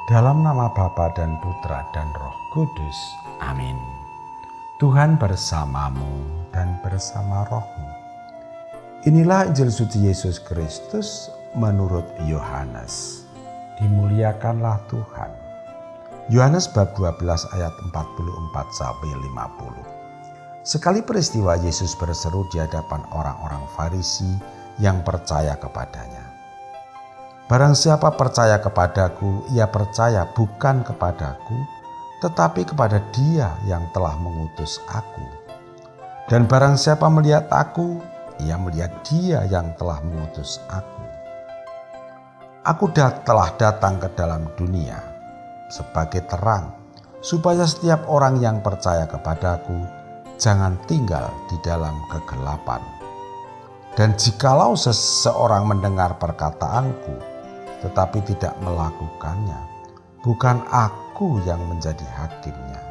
Dalam nama Bapa dan Putra dan Roh Kudus. Amin. Tuhan bersamamu dan bersama rohmu. Inilah Injil suci Yesus Kristus menurut Yohanes. Dimuliakanlah Tuhan. Yohanes bab 12 ayat 44-50. Sekali peristiwa Yesus berseru di hadapan orang-orang Farisi yang percaya kepadanya. Barang siapa percaya kepadaku, ia percaya bukan kepadaku, tetapi kepada Dia yang telah mengutus aku. Dan barang siapa melihat aku, ia melihat Dia yang telah mengutus aku. Aku telah datang ke dalam dunia sebagai terang, supaya setiap orang yang percaya kepadaku jangan tinggal di dalam kegelapan. Dan jikalau seseorang mendengar perkataanku, tetapi tidak melakukannya, bukan aku yang menjadi hakimnya.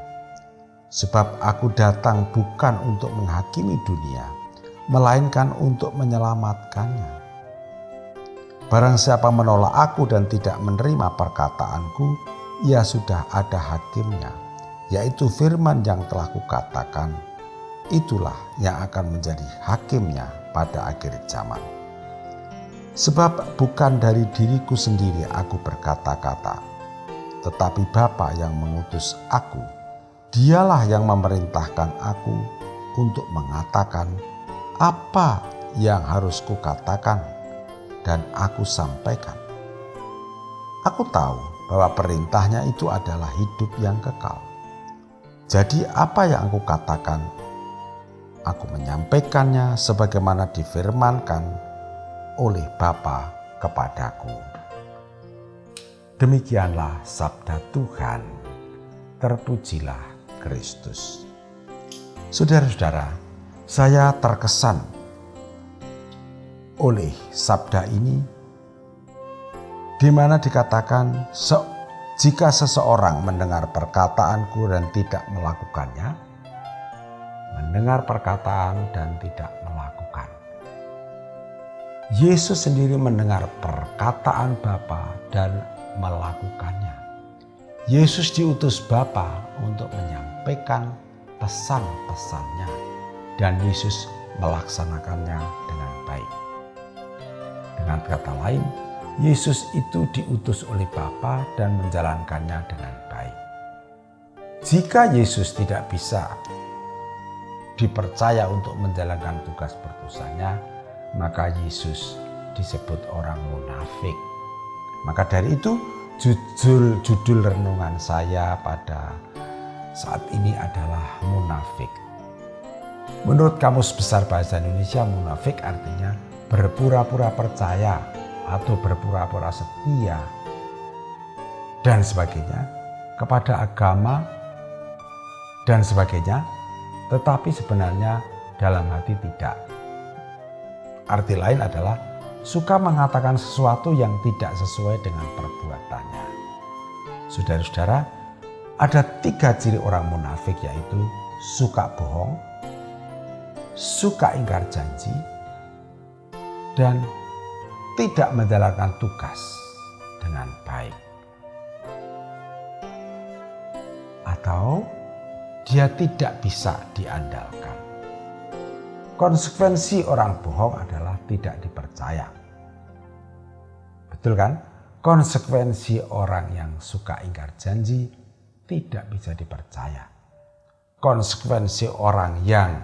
Sebab aku datang bukan untuk menghakimi dunia, melainkan untuk menyelamatkannya. Barang siapa menolak aku dan tidak menerima perkataanku, ia sudah ada hakimnya, yaitu firman yang telah kukatakan. Itulah yang akan menjadi hakimnya pada akhir zaman. Sebab bukan dari diriku sendiri aku berkata-kata, tetapi Bapa yang mengutus aku, Dialah yang memerintahkan aku untuk mengatakan apa yang harus kukatakan dan aku sampaikan. Aku tahu bahwa perintahnya itu adalah hidup yang kekal. Jadi apa yang aku katakan, aku menyampaikannya sebagaimana difirmankan oleh Bapa kepadaku. Demikianlah sabda Tuhan. Terpujilah Kristus. Saudara-saudara, saya terkesan oleh sabda ini di mana dikatakan jika seseorang mendengar perkataanku dan tidak melakukannya, mendengar perkataan dan tidak melakukan. Yesus sendiri mendengar perkataan Bapa dan melakukannya. Yesus diutus Bapa untuk menyampaikan pesan-pesannya dan Yesus melaksanakannya dengan baik. Dengan kata lain, Yesus itu diutus oleh Bapa dan menjalankannya dengan baik. Jika Yesus tidak bisa dipercaya untuk menjalankan tugas berdosanya, maka Yesus disebut orang munafik. Maka dari itu judul renungan saya pada saat ini adalah munafik. Menurut Kamus Besar Bahasa Indonesia, munafik artinya berpura-pura percaya atau berpura-pura setia dan sebagainya kepada agama dan sebagainya, tetapi sebenarnya dalam hati tidak. Arti lain adalah suka mengatakan sesuatu yang tidak sesuai dengan perbuatannya. Saudara-saudara, ada 3 ciri orang munafik, yaitu suka bohong, suka ingkar janji, dan tidak menjalankan tugas dengan baik. Atau dia tidak bisa diandalkan. Konsekuensi orang bohong adalah tidak dipercaya. Betul kan? Konsekuensi orang yang suka ingkar janji tidak bisa dipercaya. Konsekuensi orang yang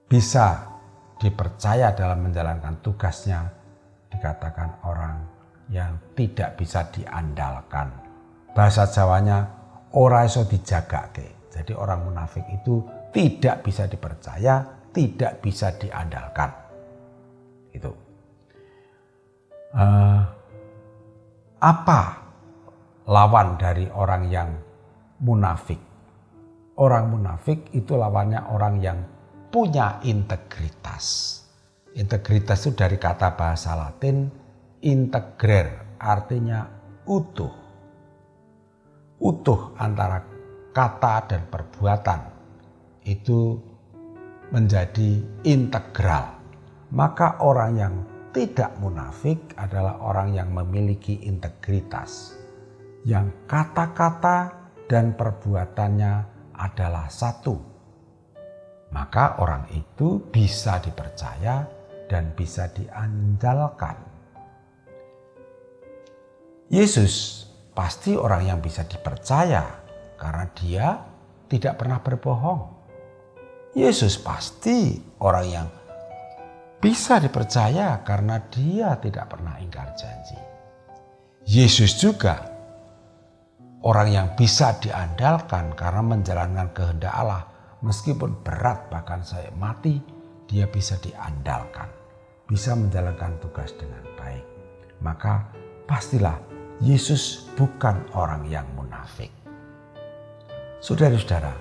bisa dipercaya dalam menjalankan tugasnya dikatakan orang yang tidak bisa diandalkan. Bahasa Jawanya ora iso dijagake. Jadi orang munafik itu tidak bisa dipercaya, tidak bisa diandalkan. Itu. Apa lawan dari orang yang munafik? Orang munafik itu lawannya orang yang punya integritas. Integritas itu dari kata bahasa Latin integrer, artinya utuh. Utuh antara kata dan perbuatan itu menjadi integral. Maka orang yang tidak munafik adalah orang yang memiliki integritas. yang kata-kata dan perbuatannya adalah satu, maka orang itu bisa dipercaya dan bisa diandalkan. Yesus pasti orang yang bisa dipercaya karena dia tidak pernah berbohong. Yesus pasti orang yang bisa dipercaya karena dia tidak pernah ingkar janji. Yesus juga orang yang bisa diandalkan karena menjalankan kehendak Allah. Meskipun berat bahkan saya mati, dia bisa diandalkan. Bisa menjalankan tugas dengan baik. Maka pastilah Yesus bukan orang yang munafik. Saudara-saudara,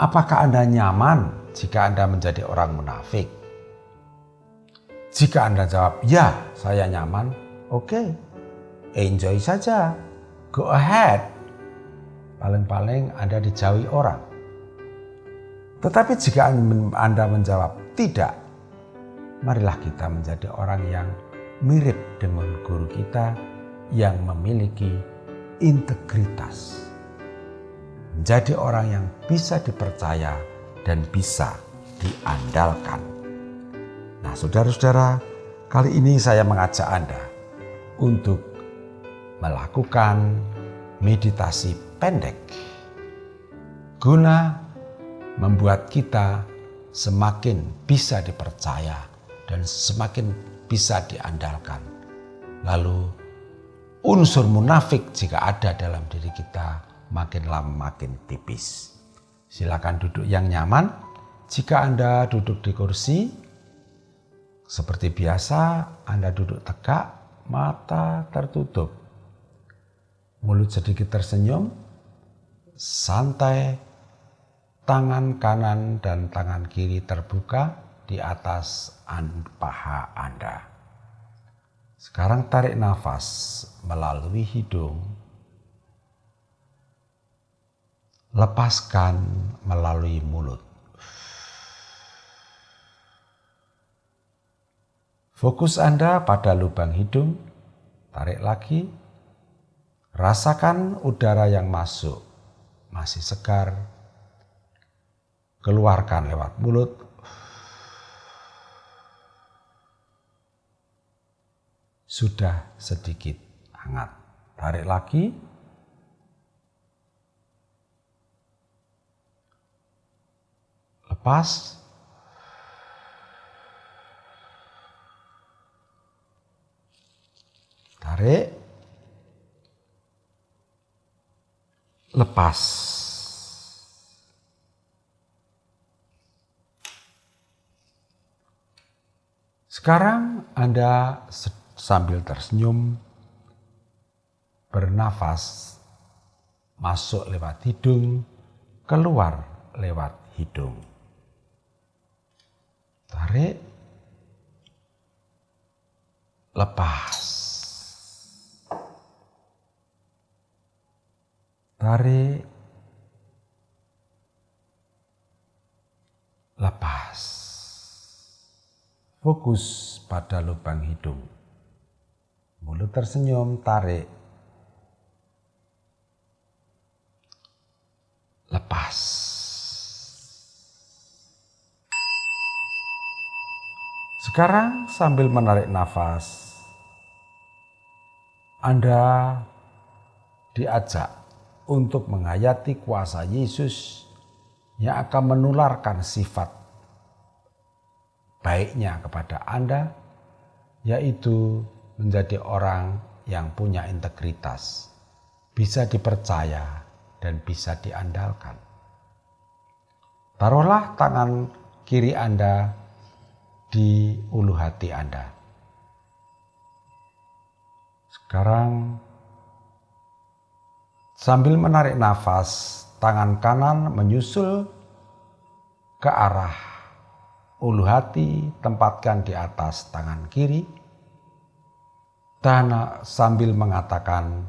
apakah Anda nyaman jika Anda menjadi orang munafik? Jika Anda jawab, ya saya nyaman, oke, enjoy saja, go ahead. Paling-paling Anda dijauhi orang. Tetapi jika Anda menjawab tidak, marilah kita menjadi orang yang mirip dengan guru kita yang memiliki integritas. Menjadi orang yang bisa dipercaya dan bisa diandalkan. Nah, saudara-saudara, kali ini saya mengajak Anda untuk melakukan meditasi pendek guna membuat kita semakin bisa dipercaya dan semakin bisa diandalkan. Lalu unsur munafik jika ada dalam diri kita makin lama makin tipis. Silakan duduk yang nyaman. Jika Anda duduk di kursi, seperti biasa Anda duduk tegak, mata tertutup. Mulut sedikit tersenyum, santai. Tangan kanan dan tangan kiri terbuka di atas paha Anda. Sekarang tarik nafas melalui hidung. Lepaskan melalui mulut. Fokus Anda pada lubang hidung. Tarik lagi. Rasakan udara yang masuk. Masih segar. Keluarkan lewat mulut. Sudah sedikit hangat. Tarik lagi. Lepas. Tarik. Lepas. Sekarang Anda sambil tersenyum, bernafas, masuk lewat hidung, keluar lewat hidung. Tarik, lepas. Tarik, lepas. Fokus pada lubang hidung. Mulut tersenyum, tarik. Lepas. Sekarang sambil menarik nafas, Anda diajak untuk menghayati kuasa Yesus yang akan menularkan sifat baiknya kepada Anda, yaitu menjadi orang yang punya integritas, bisa dipercaya dan bisa diandalkan. Taruhlah tangan kiri Anda di ulu hati Anda. Sekarang sambil menarik nafas, tangan kanan menyusul ke arah ulu hati, tempatkan di atas tangan kiri. Dan sambil mengatakan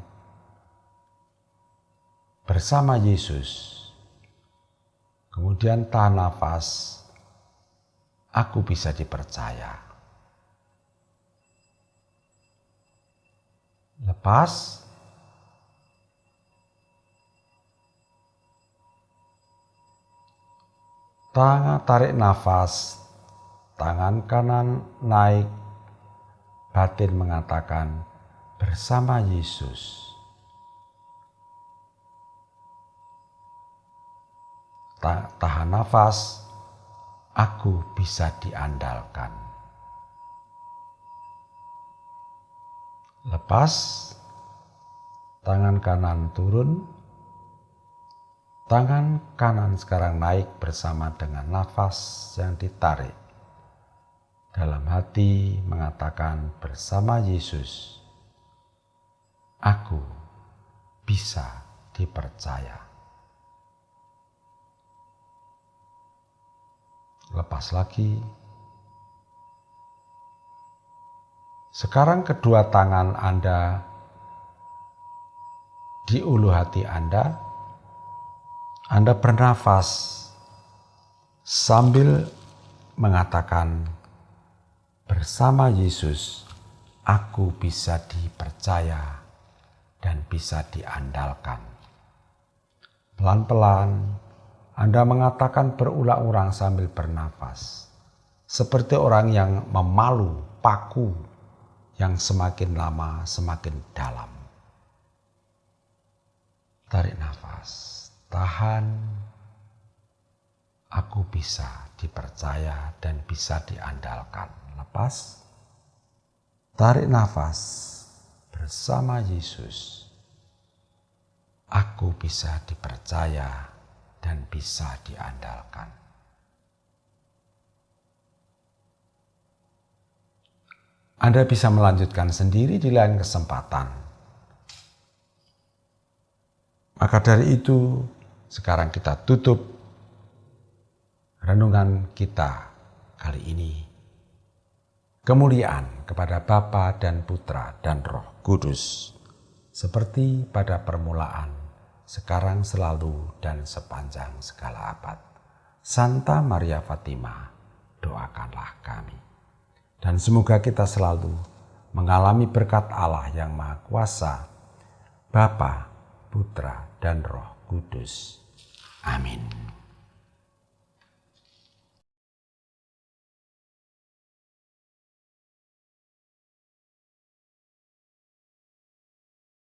bersama Yesus. Kemudian tahan nafas, aku bisa dipercaya. Lepas, Tarik nafas, tangan kanan naik, batin mengatakan bersama Yesus. Tahan nafas, aku bisa diandalkan. Lepas, tangan kanan turun, tangan kanan sekarang naik bersama dengan nafas yang ditarik. Dalam hati mengatakan bersama Yesus, aku bisa dipercaya. Lepas lagi. Sekarang kedua tangan Anda di ulu hati Anda bernafas sambil mengatakan bersama Yesus, aku bisa dipercaya dan bisa diandalkan. Pelan-pelan Anda mengatakan berulang-ulang sambil bernafas, seperti orang yang memalu paku yang semakin lama semakin dalam. Tarik nafas, tahan, aku bisa dipercaya dan bisa diandalkan. Lepas, tarik nafas bersama Yesus, aku bisa dipercaya dan bisa diandalkan. Anda bisa melanjutkan sendiri di lain kesempatan. Maka dari itu, sekarang kita tutup renungan kita kali ini. Kemuliaan kepada Bapa dan Putra dan Roh Kudus, seperti pada permulaan, sekarang, selalu, dan sepanjang segala abad. Santa Maria Fatima, doakanlah kami. Dan semoga kita selalu mengalami berkat Allah yang Maha Kuasa, Bapa, Putra, dan Roh Kudus. Amin.